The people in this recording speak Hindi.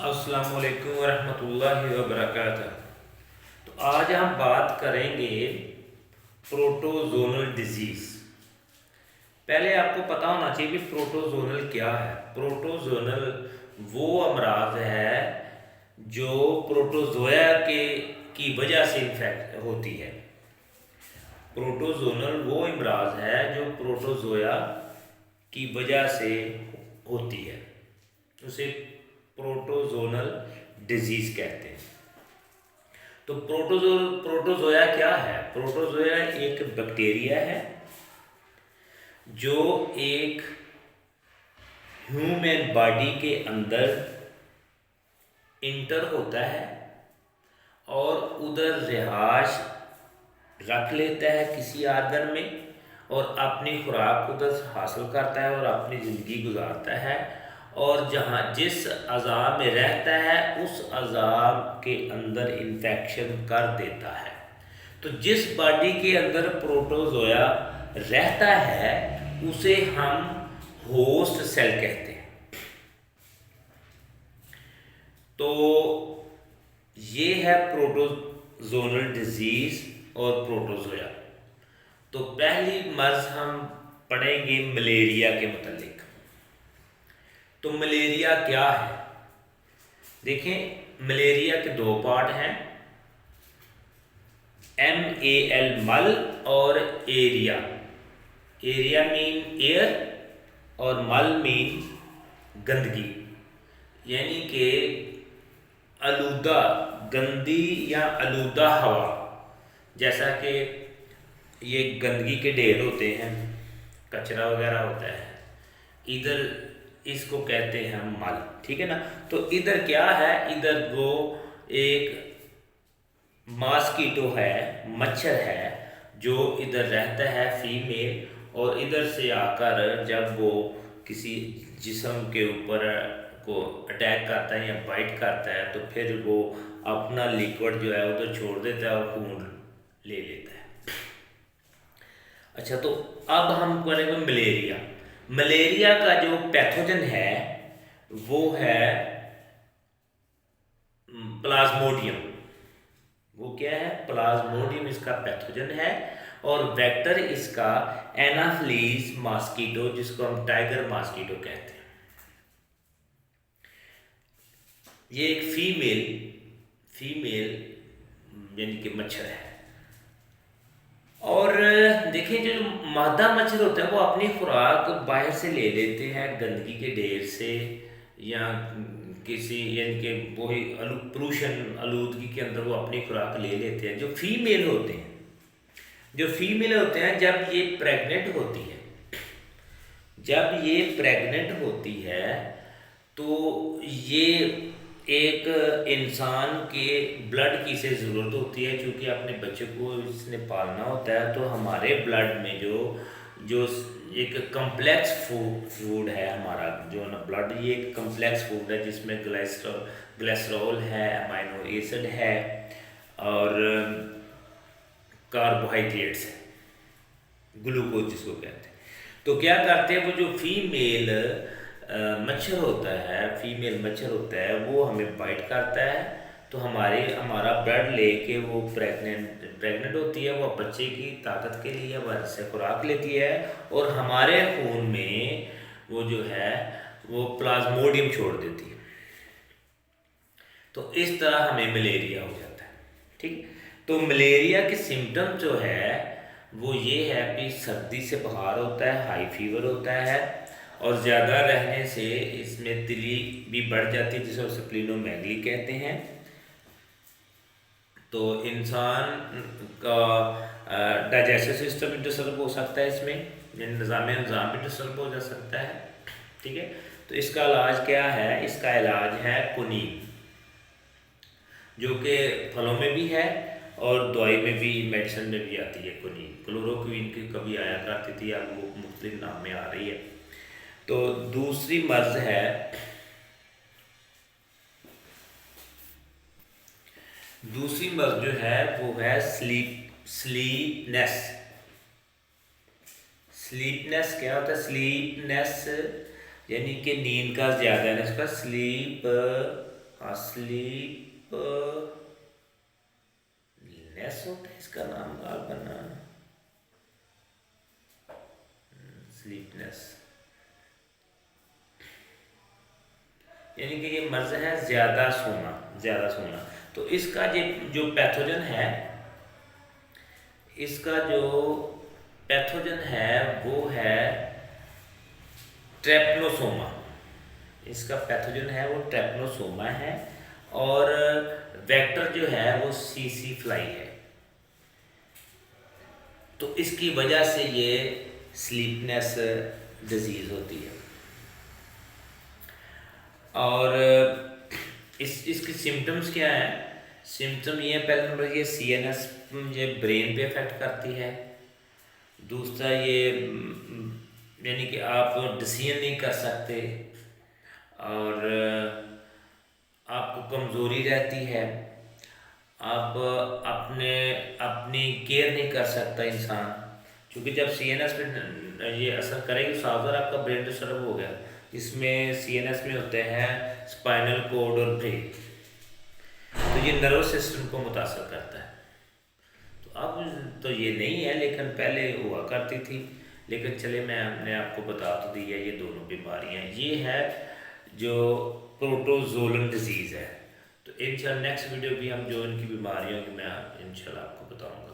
अस्सलाम वालेकुम रहमतुल्लाहि व बरकातहू। तो आज हम बात करेंगे प्रोटोजोनल डिजीज़। पहले आपको पता होना चाहिए कि प्रोटोजोनल क्या है। प्रोटोजोनल वो अमराज है जो प्रोटोजोया के की वजह से इन्फेक्ट होती है। प्रोटोजोनल वो अमराज है जो प्रोटोजोया की वजह से होती है, उसे प्रोटोजोनल डिजीज़ कहते हैं। तो प्रोटोजोया क्या है? प्रोटोजोया एक बैक्टीरिया है जो एक ह्यूमन बॉडी के अंदर इंटर होता है और उधर रिहाइश रख लेता है किसी आर्गन में और अपनी खुराक उधर हासिल करता है और अपनी ज़िंदगी गुजारता है। और जहाँ जिस अज़ा में रहता है उस अज़ा के अंदर इन्फेक्शन कर देता है। तो जिस बॉडी के अंदर प्रोटोजोया रहता है उसे हम होस्ट सेल कहते हैं। तो ये है प्रोटोजोनल डिजीज़ और प्रोटोजोया। तो पहली मर्ज हम पढ़ेंगे मलेरिया के मतलब। तो मलेरिया क्या है? देखें, मलेरिया के दो पार्ट हैं, MAL मल और एरिया। एरिया मीन एयर और मल मीन गंदगी, यानी कि आलूदा गंदी या आलूदा हवा। जैसा कि ये गंदगी के ढेर होते हैं, कचरा वगैरह होता है, इधर इसको कहते हैं मल, ठीक है ना। तो इधर क्या है? इधर वो एक मॉस्किटो है, मच्छर है जो इधर रहता है फीमेल, और इधर से आकर जब वो किसी जिस्म के ऊपर को अटैक करता है या बाइट करता है तो फिर वो अपना लिक्विड जो है उधर छोड़ देता है और खून ले लेता है। अच्छा, तो अब हम करेंगे मलेरिया। मलेरिया का जो पैथोजन है वो है प्लाज्मोडियम। वो क्या है? प्लाज्मोडियम इसका पैथोजन है और वेक्टर इसका एनाफ्लीज मॉस्किटो, जिसको हम टाइगर मॉस्किटो कहते हैं। ये एक फीमेल यानी कि मच्छर है। और देखिए, जो मादा मच्छर होते हैं वो अपनी खुराक बाहर से ले लेते हैं गंदगी के ढेर से या किसी, यानी कि वही पोल्यूशन आलूदगी के अंदर वो अपनी खुराक ले लेते हैं। जो फीमेल होते हैं जब ये प्रेग्नेंट होती है तो ये एक इंसान के ब्लड की इसे ज़रूरत होती है, क्योंकि अपने बच्चे को इसने पालना होता है। तो हमारे ब्लड में जो जो एक कम्प्लेक्स फूड है, हमारा जो ना ब्लड, ये एक कम्प्लेक्स फूड है जिसमें ग्लिसरॉल है, अमाइनो एसिड है और कार्बोहाइड्रेट्स है, ग्लूकोज जिसको कहते हैं। तो क्या करते हैं, वो जो फीमेल मच्छर होता है वो हमें बाइट करता है। तो हमारा ब्लड लेके वो प्रेग्नेंट होती है, वो बच्चे की ताकत के लिए हमारे से खुराक लेती है और हमारे खून में वो जो है वो प्लाज्मोडियम छोड़ देती है। तो इस तरह हमें मलेरिया हो जाता है, ठीक। तो मलेरिया के सिम्टम जो है वो ये है कि सर्दी से बुखार होता है, हाई फीवर होता है और ज़्यादा रहने से इसमें तिली भी बढ़ जाती है, जिसे स्प्लीनोमेगली कहते हैं। तो इंसान का डाइजेस्टिव सिस्टम भी डिस्टर्ब हो सकता है, इसमें निज़ाम भी डिस्टर्ब हो जा सकता है, ठीक है। तो इसका इलाज क्या है? इसका इलाज है कुनीन, जो कि फलों में भी है और दवाई में भी, मेडिसिन में भी आती है। कुनीन क्लोरोक्वीन की कभी आया करती थी, अब वो मुख्तलिफ नाम में आ रही है। तो दूसरी मर्ज जो है वो है स्लीपनेस। स्लीपनेस क्या होता है? स्लीपनेस यानी कि नींद का ज़्यादा, इसका स्लीप स्लीप नेस होता है इसका नाम गालबना, स्लीपनेस, यानी कि ये मर्ज है ज़्यादा सोना, ज़्यादा सोना। तो इसका जो पैथोजन है, इसका जो पैथोजन है वो है ट्रेपनोसोमा। इसका पैथोजन है वो ट्रेपनोसोमा है, और वेक्टर जो है वो सीसी फ्लाई है। तो इसकी वजह से ये स्लीपनेस डिजीज़ होती है। और इसकी सिम्टम्स क्या है? सिम्टम ये पहले नंबर ये सीएनएस, ये ब्रेन पे अफेक्ट करती है। दूसरा ये यानी कि आप डिसीजन नहीं कर सकते, और आपको कमज़ोरी रहती है, आप अपनी केयर नहीं कर सकता इंसान, क्योंकि जब सीएनएस पे ये असर करेगी, साउदर आपका ब्रेन डिस्टर्ब हो गया। इसमें सीएनएस में होते हैं स्पाइनल कोड और ब्रेन, तो ये नर्वस सिस्टम को मुतासर करता है। तो अब तो ये नहीं है, लेकिन पहले हुआ करती थी। लेकिन चले मैंने आपको बता तो दिया ये दोनों बीमारियां। ये है जो प्रोटोजोलन डिजीज़ है। तो इंशाल्लाह नेक्स्ट वीडियो भी हम जो इनकी बीमारियों की मैं इंशाल्लाह आपको बताऊंगा।